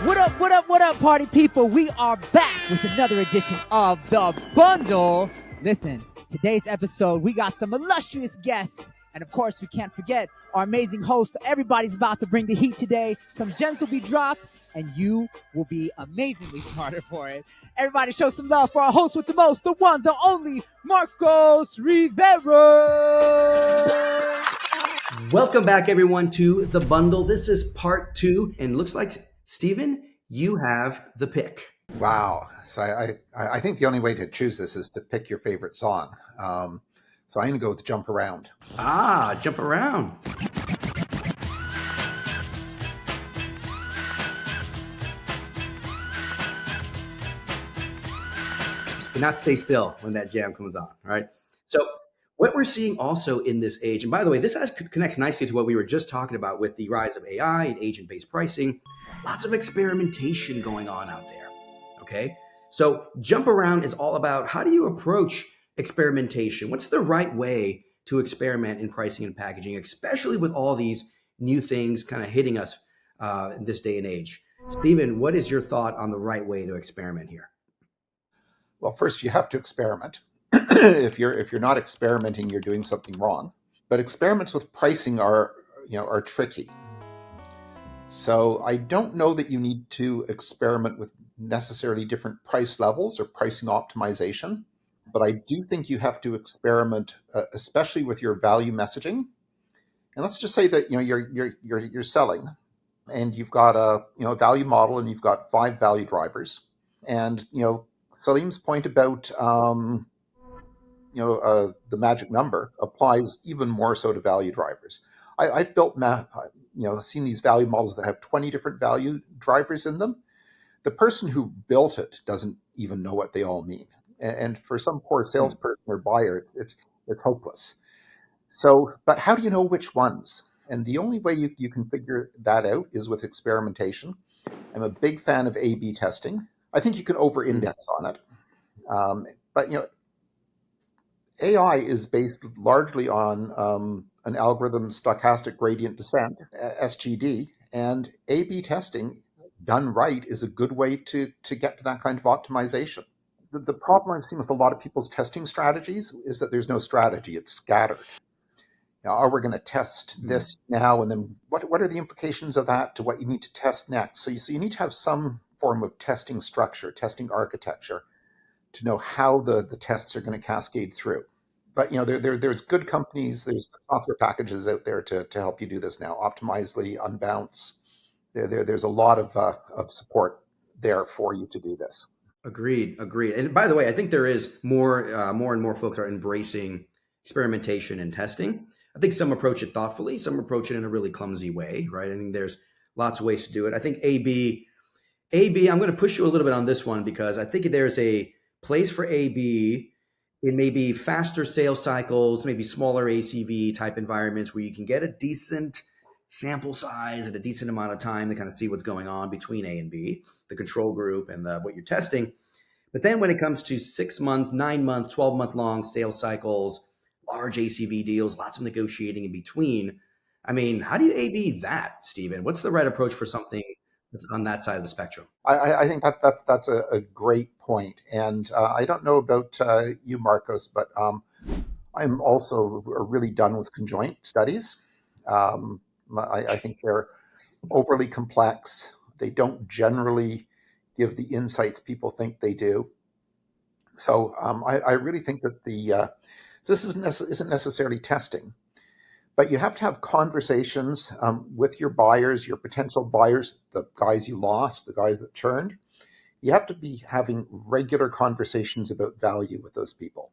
What up, party people? We are back with another edition of The Bundle. Listen, today's episode, we got some illustrious guests. And of course, we can't forget our amazing host. Everybody's about to bring the heat today. Some gems will be dropped, and you will be amazingly smarter for it. Everybody show some love for our host with the most, the one, the only, Marcos Rivera. Welcome back, everyone, to The Bundle. This is part 2, and it looks like, Stephen, you have the pick. Wow. So I think the only way to choose this is to pick your favorite song. So I'm going to go with Jump Around. Jump Around. Do not stay still when that jam comes on, all right? So what we're seeing also in this age, and by the way, this connects nicely to what we were just talking about with the rise of AI and agent-based pricing, lots of experimentation going on out there, okay? So Jump Around is all about how do you approach experimentation? What's the right way to experiment in pricing and packaging, especially with all these new things kind of hitting us in this day and age? Stephen, what is your thought on the right way to experiment here? Well, first you have to experiment. If you're not experimenting, you're doing something wrong. But experiments with pricing are tricky. So I don't know that you need to experiment with necessarily different price levels or pricing optimization, but I do think you have to experiment, especially with your value messaging. And let's just say that you're selling, and you've got a value model, and you've got 5 value drivers, and Salim's point about the magic number applies even more so to value drivers. I've built seen these value models that have 20 different value drivers in them. The person who built it doesn't even know what they all mean, and for some poor salesperson or buyer, it's hopeless. So, but how do you know which ones? And the only way you can figure that out is with experimentation. I'm a big fan of A/B testing. I think you can over-index on it, but AI is based largely on an algorithm, stochastic gradient descent, SGD, and A/B testing done right is a good way to get to that kind of optimization. The problem I've seen with a lot of people's testing strategies is that there's no strategy; it's scattered. Are we going to test this now, and then what are the implications of that to what you need to test next? So you need to have some form of testing structure, testing architecture, to know how the tests are going to cascade through. But there's good companies, there's software packages out there to help you do this now. Optimizely, Unbounce. There's a lot of support there for you to do this. Agreed. And by the way, I think there is more and more folks are embracing experimentation and testing. I think some approach it thoughtfully, some approach it in a really clumsy way, right? I think there's lots of ways to do it. I think A/B, I'm going to push you a little bit on this one because I think there's a place for A/B in maybe faster sales cycles, maybe smaller ACV type environments where you can get a decent sample size at a decent amount of time to kind of see what's going on between A and B, the control group and what you're testing. But then when it comes to 6-month, 9-month, 12-month long sales cycles, large ACV deals, lots of negotiating in between, I mean, how do you A/B that, Stephen? What's the right approach for something that's on that side of the spectrum? I think that's a great point. And I don't know about you, Marcos, but I'm also really done with conjoint studies. I think they're overly complex. They don't generally give the insights people think they do. So I really think that this isn't necessarily testing, but you have to have conversations with your buyers, your potential buyers, the guys you lost, the guys that churned. You have to be having regular conversations about value with those people.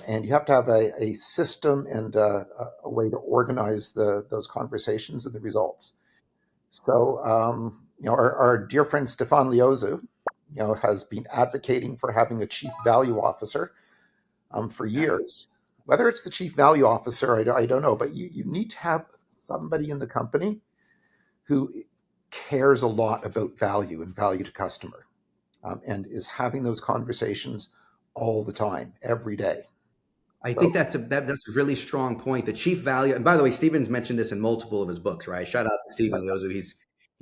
And you have to have a system and a way to organize those conversations and the results. So, our dear friend Stefan Liozu, has been advocating for having a chief value officer for years. Whether it's the chief value officer, I don't know, but you need to have somebody in the company who cares a lot about value and value to customer, and is having those conversations all the time, every day. I think that's a really strong point. The chief value, and by the way, Stephen's mentioned this in multiple of his books, right? Shout out to Stephen Liozu.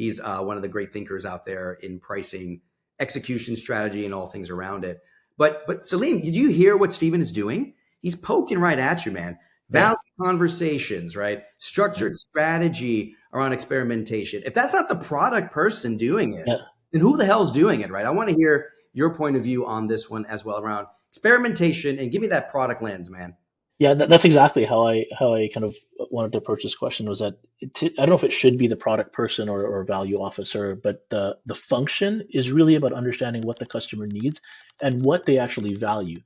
He's one of the great thinkers out there in pricing, execution strategy, and all things around it. But Salim, did you hear what Steven is doing? He's poking right at you, man. Value conversations, right? Structured strategy around experimentation. If that's not the product person doing it, then who the hell's doing it, right? I want to hear your point of view on this one as well around experimentation, and give me that product lens, man. Yeah, that's exactly how I kind of wanted to approach this question. Was that I don't know if it should be the product person or value officer, but the function is really about understanding what the customer needs and what they actually value.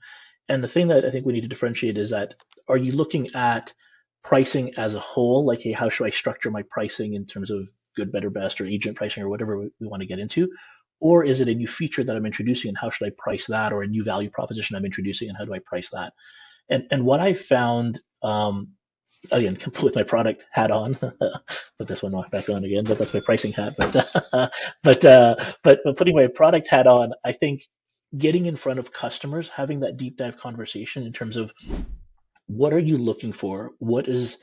And the thing that I think we need to differentiate is that, are you looking at pricing as a whole, like, hey, how should I structure my pricing in terms of good, better, best, or agent pricing, or whatever we want to get into? Or is it a new feature that I'm introducing, and how should I price that? Or a new value proposition I'm introducing, and how do I price that? And what I found, again, with my product hat on, put this one back on again, but that's my pricing hat. But putting my product hat on, I think getting in front of customers, having that deep dive conversation in terms of what are you looking for, what is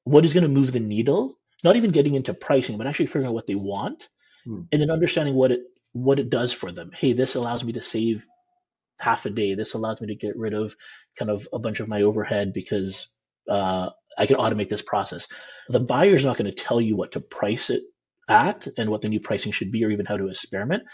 going to move the needle, not even getting into pricing, but actually figuring out what they want, and then understanding what it does for them. Hey, this allows me to save half a day. This allows me to get rid of kind of a bunch of my overhead because I can automate this process. The buyer's not going to tell you what to price it at and what the new pricing should be, or even how to experiment.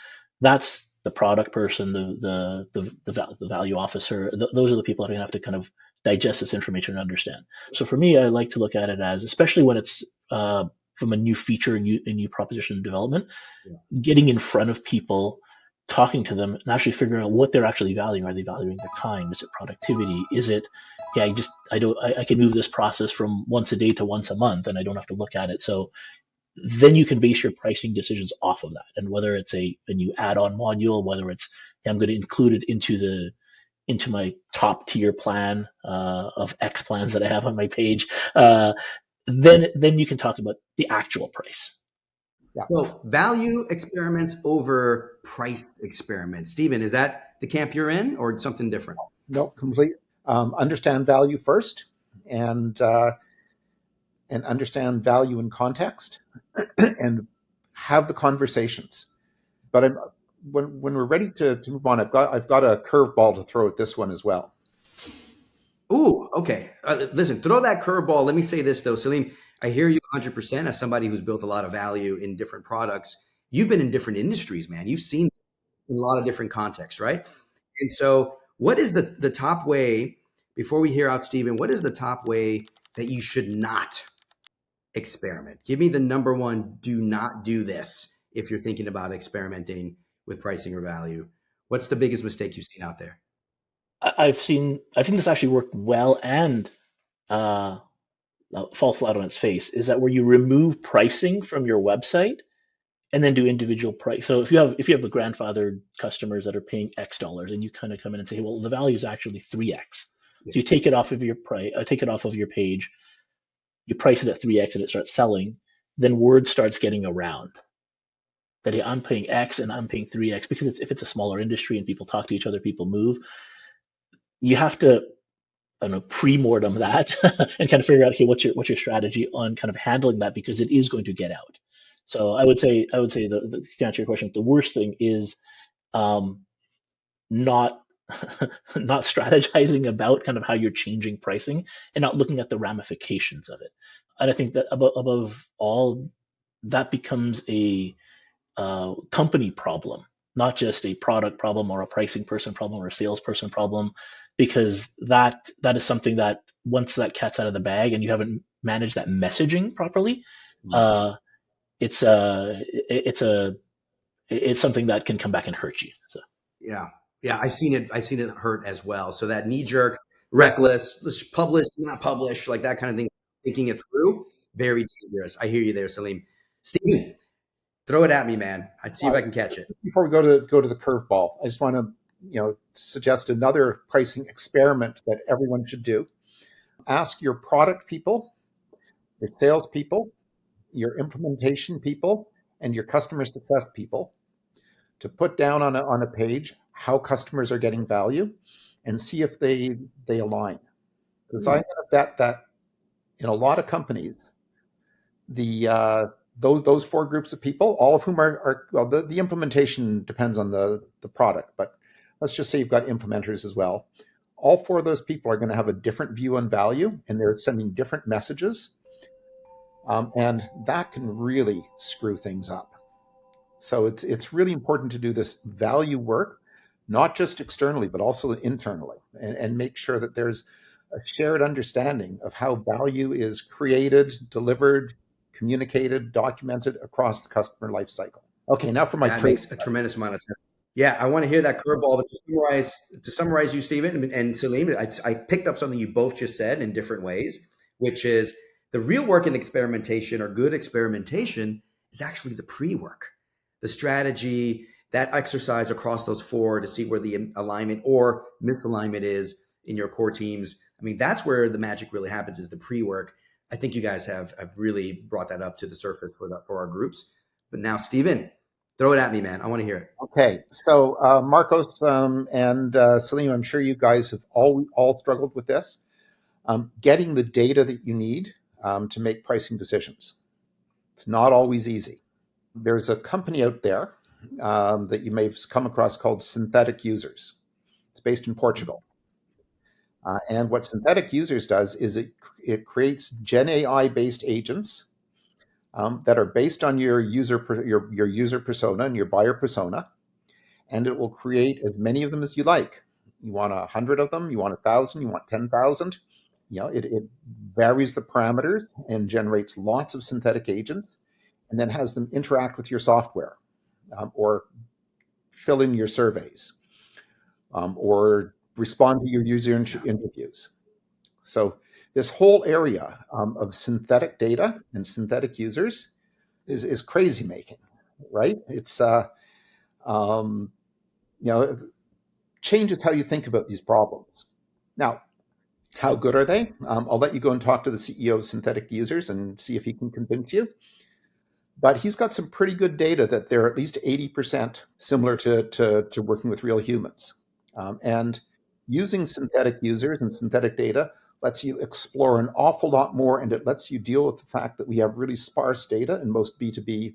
That's the product person, the value officer. Those are the people that are going to have to kind of digest this information and understand. So for me, I like to look at it as, especially when it's from a new feature, a new proposition development, getting in front of people, talking to them, and actually figuring out what they're actually valuing. Are they valuing their time? Is it productivity? Is it, I can move this process from once a day to once a month, and I don't have to look at it. So then you can base your pricing decisions off of that. And whether it's a new add-on module, whether it's, I'm going to include it into my top tier plan of X plans that I have on my page, then you can talk about the actual price. Yeah. So value experiments over price experiments. Steven, is that the camp you're in, or something different? No, complete. Understand value first, and understand value in context, and have the conversations. But when we're ready to move on, I've got a curveball to throw at this one as well. Ooh, okay. Listen, throw that curveball. Let me say this though, Salim. I hear you 100% as somebody who's built a lot of value in different products. You've been in different industries, man. You've seen in a lot of different contexts, right? And so what is the top way, before we hear out Steven, what is the top way that you should not experiment? Give me the number one, do not do this if you're thinking about experimenting with pricing or value. What's the biggest mistake you've seen out there? I've seen this actually work well and fall flat on its face, is that where you remove pricing from your website and then do individual price. So if you have the grandfathered customers that are paying X dollars, and you kind of come in and say, well, the value is actually 3X. So you take it off of your take it off of your page, you price it at 3X, and it starts selling. Then word starts getting around that, hey, I'm paying X and I'm paying 3X, because if it's a smaller industry and people talk to each other, people move. You have to, I don't know, pre-mortem that and kind of figure out, okay, what's your strategy on kind of handling that, because it is going to get out. So I would say to answer your question, the worst thing is not not strategizing about kind of how you're changing pricing and not looking at the ramifications of it. And I think that above all, that becomes a company problem, not just a product problem or a pricing person problem or a salesperson problem, because that is something that, once that cat's out of the bag and you haven't managed that messaging properly, it's something that can come back and hurt you. So yeah, I've seen it hurt as well. So that knee jerk, reckless, let's publish, not publish, like that kind of thing, thinking it through, very dangerous. I hear you there, Salim. Steven, throw it at me, man. I'd see if I can catch it. Before we go to the curveball, I just want to suggest another pricing experiment that everyone should do. Ask your product people, your sales people, your implementation people, and your customer success people to put down on a page how customers are getting value, and see if they align. Because I'm going to bet that in a lot of companies, the those four groups of people, all of whom are well, the implementation depends on the product, but let's just say you've got implementers as well. All four of those people are going to have a different view on value, and they're sending different messages. And that can really screw things up. So it's really important to do this value work, not just externally, but also internally, and make sure that there's a shared understanding of how value is created, delivered, communicated, documented across the customer lifecycle. Okay, now for my That makes a tremendous amount of sense. Yeah, I want to hear that curveball. But to summarize you, Stephen and Salim, I picked up something you both just said in different ways, which is the real work in experimentation or good experimentation is actually the pre-work, the strategy, that exercise across those four to see where the alignment or misalignment is in your core teams. I mean, that's where the magic really happens, is the pre-work. I think you guys have really brought that up to the surface for our groups. But now, Stephen, throw it at me, man. I want to hear it. Okay, so Marcos and Salim, I'm sure you guys have all struggled with this. Getting the data that you need to make pricing decisions. It's not always easy. There's a company out there that you may have come across called Synthetic Users. It's based in Portugal. And what Synthetic Users does is it creates Gen AI-based agents that are based on your user persona and your buyer persona, and it will create as many of them as you like. You want 100 of them, you want 1,000, you want 10,000. It varies the parameters and generates lots of synthetic agents, and then has them interact with your software, or fill in your surveys, or respond to your user interviews. So this whole area of synthetic data and synthetic users is crazy making, right? It's changes how you think about these problems. Now, how good are they? I'll let you go and talk to the CEO of Synthetic Users and see if he can convince you. But he's got some pretty good data that they're at least 80% similar to working with real humans. And using synthetic users and synthetic data lets you explore an awful lot more, and it lets you deal with the fact that we have really sparse data in most B2B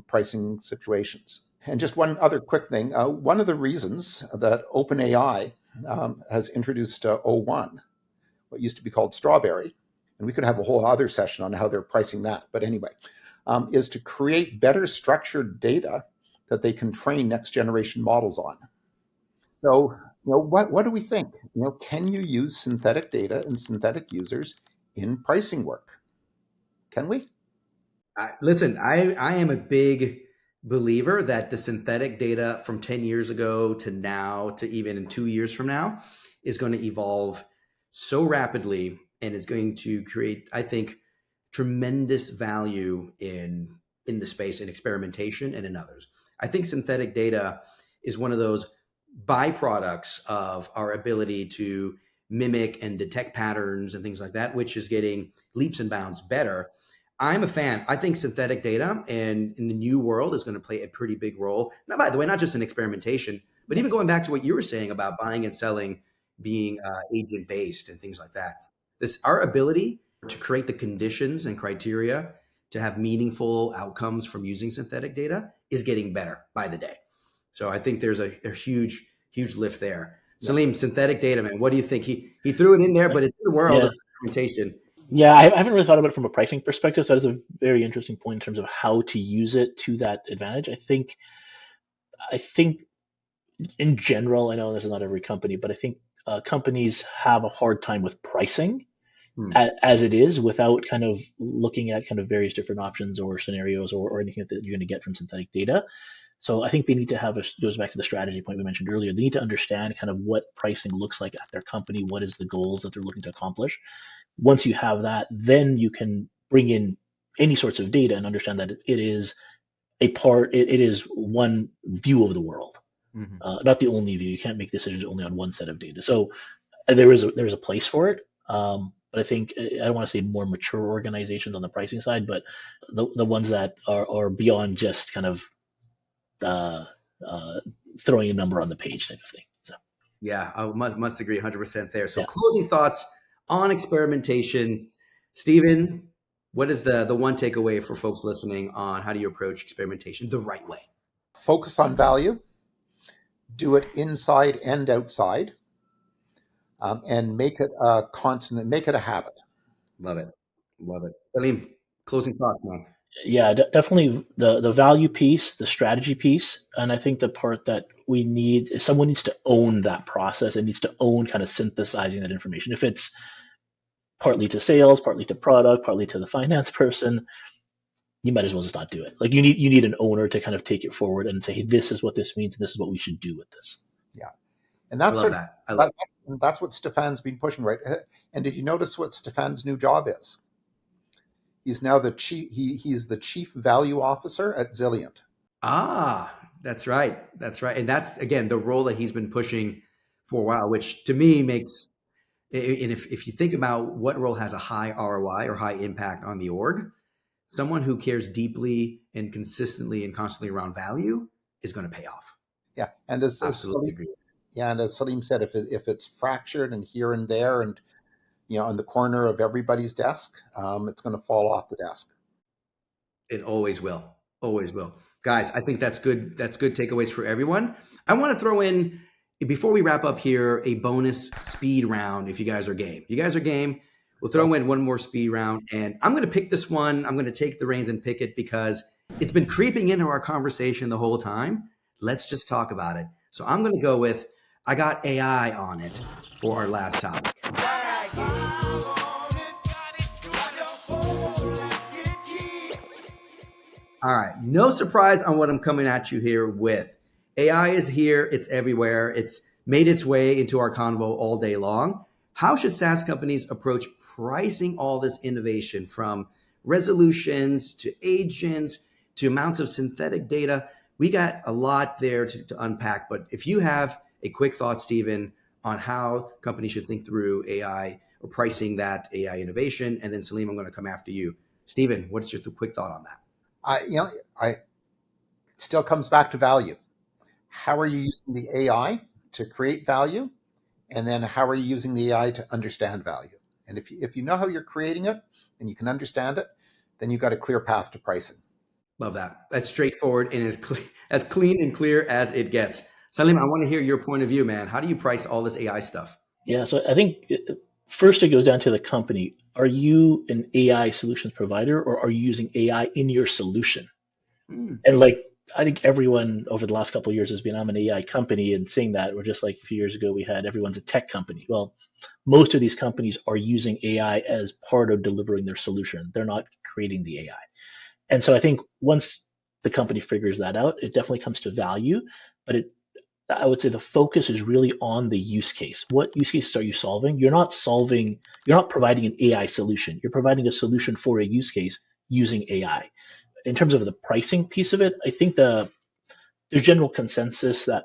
pricing situations. And just one other quick thing. One of the reasons that OpenAI has introduced O1, what used to be called Strawberry, and we could have a whole other session on how they're pricing that, but anyway, is to create better structured data that they can train next generation models on. So, what do we think? Can you use synthetic data and synthetic users in pricing work? Can we? Listen, I am a big believer that the synthetic data from 10 years ago to now to even in 2 years from now is going to evolve so rapidly, and it's going to create, I think, tremendous value in the space, in experimentation and in others. I think synthetic data is one of those byproducts of our ability to mimic and detect patterns and things like that, which is getting leaps and bounds better. I'm a fan. I think synthetic data and in the new world is going to play a pretty big role. Now, by the way, not just in experimentation, but even going back to what you were saying about buying and selling being agent based and things like that. Our ability to create the conditions and criteria to have meaningful outcomes from using synthetic data is getting better by the day. So I think there's a huge lift there. Yeah. Salim, synthetic data, man, what do you think? He threw it in there, but it's in the world of experimentation. Yeah, I haven't really thought about it from a pricing perspective. So that is a very interesting point in terms of how to use it to that advantage. I think in general, I know this is not every company, but I think companies have a hard time with pricing as it is, without kind of looking at kind of various different options or scenarios or anything that you're going to get from synthetic data. So I think they need to have goes back to the strategy point we mentioned earlier. They need to understand kind of what pricing looks like at their company. What is the goals that they're looking to accomplish? Once you have that, then you can bring in any sorts of data and understand that it is it is one view of the world, not the only view. You can't make decisions only on one set of data. So there's a place for it. But I think, I don't want to say more mature organizations on the pricing side, but the ones that are beyond just kind of throwing a number on the page type of thing. So yeah, I must agree 100% there. So closing thoughts on experimentation, Stephen. What is the one takeaway for folks listening on how do you approach experimentation the right way? Focus on value, do it inside and outside, and make it a constant, make it a habit. Love it. Love it. Salim, closing thoughts, man. Yeah, definitely the value piece, the strategy piece, and I think the part that we need is someone needs to own that process and needs to own kind of synthesizing that information. If it's partly to sales, partly to product, partly to the finance person, you might as well just not do it. Like you need an owner to kind of take it forward and say, hey, this is what this means, and this is what we should do with this. Yeah, and that's I love that. That's what Stefan's been pushing, right? And did you notice what Stefan's new job is? He's now the chief. He's the chief value officer at Zilliant. Ah, that's right. That's right. And that's, again, the role that he's been pushing for a while, which to me makes, and if you think about what role has a high ROI or high impact on the org, someone who cares deeply and consistently and constantly around value is going to pay off. Yeah. And as Absolutely agree. Yeah. And as Salim said, if it's fractured and here and there and, in the corner of everybody's desk, it's going to fall off the desk. It always will. Always will. Guys, I think that's good. That's good takeaways for everyone. I want to throw in, before we wrap up here, a bonus speed round if you guys are game. You guys are game. We'll throw in one more speed round. And I'm going to pick this one. I'm going to take the reins and pick it because it's been creeping into our conversation the whole time. Let's just talk about it. So I'm going to go with, I got AI on it for our last topic. All right. No surprise on what I'm coming at you here with. AI is here. It's everywhere. It's made its way into our convo all day long. How should SaaS companies approach pricing all this innovation, from resolutions to agents to amounts of synthetic data? We got a lot there to unpack. But if you have a quick thought, Stephen, on how companies should think through AI or pricing that AI innovation, and then Salim, I'm going to come after you. Stephen, what's your quick thought on that? It still comes back to value. How are you using the AI to create value? And then how are you using the AI to understand value? And if you know how you're creating it and you can understand it, then you've got a clear path to pricing. Love that. That's straightforward and as clean and clear as it gets. Salim, I want to hear your point of view, man. How do you price all this AI stuff? Yeah, so I think first it goes down to the company. Are you an AI solutions provider, or are you using AI in your solution? And I think everyone over the last couple of years has been, I'm an AI company, and saying that, we're just like a few years ago, we had everyone's a tech company. Well, most of these companies are using AI as part of delivering their solution. They're not creating the AI. And so I think once the company figures that out, it definitely comes to value, but I would say the focus is really on the use case. What use cases are you solving? You're not providing an AI solution. You're providing a solution for a use case using AI. In terms of the pricing piece of it, I think there's general consensus that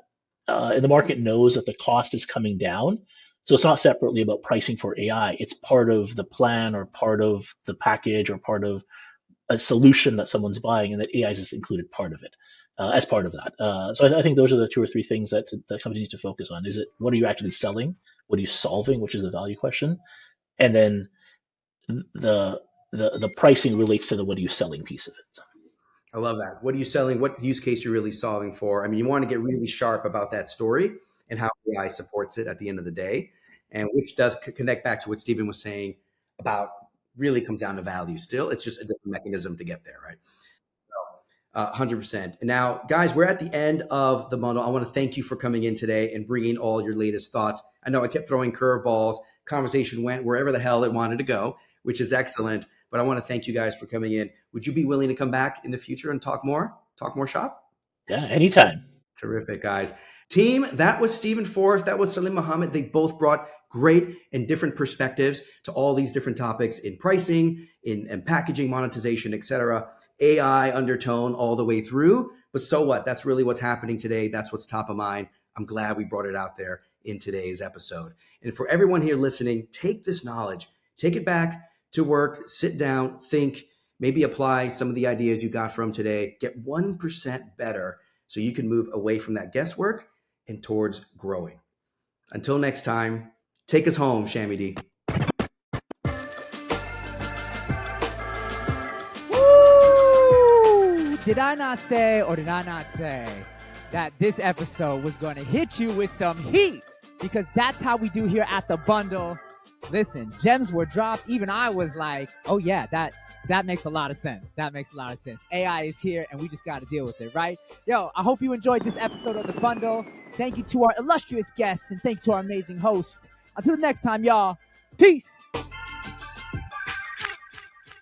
and the market knows that the cost is coming down. So it's not separately about pricing for AI. It's part of the plan or part of the package or part of a solution that someone's buying, and that AI is included part of it. As part of that. So I think those are the two or three things that companies need to focus on. Is it, what are you actually selling? What are you solving, which is the value question? And then the pricing relates to the what are you selling piece of it. I love that. What are you selling? What use case you're really solving for? I mean, you want to get really sharp about that story and how AI supports it at the end of the day, and which does connect back to what Stephen was saying about really comes down to value still. It's just a different mechanism to get there, right? 100%. Now, guys, we're at the end of the bundle. I want to thank you for coming in today and bringing all your latest thoughts. I know I kept throwing curveballs. Conversation went wherever the hell it wanted to go, which is excellent. But I want to thank you guys for coming in. Would you be willing to come back in the future and talk more shop? Yeah, anytime. Terrific, guys. Team, that was Stephen Forrest. That was Salim Mohammed. They both brought great and different perspectives to all these different topics in pricing, in packaging, monetization, etc. AI undertone all the way through. But so what? That's really what's happening today. That's what's top of mind. I'm glad we brought it out there in today's episode. And for everyone here listening, take this knowledge, take it back to work, sit down, think, maybe apply some of the ideas you got from today, get 1% better so you can move away from that guesswork and towards growing. Until next time, take us home, Shammy D. did I not say, or did I not say that this episode was going to hit you with some heat? Because that's how we do here at The Bundle. Listen, gems were dropped. Even I was like, oh yeah, that makes a lot of sense. That makes a lot of sense. AI is here and we just got to deal with it, right? Yo, I hope you enjoyed this episode of The Bundle. Thank you to our illustrious guests and thank you to our amazing host. Until the next time, y'all. Peace.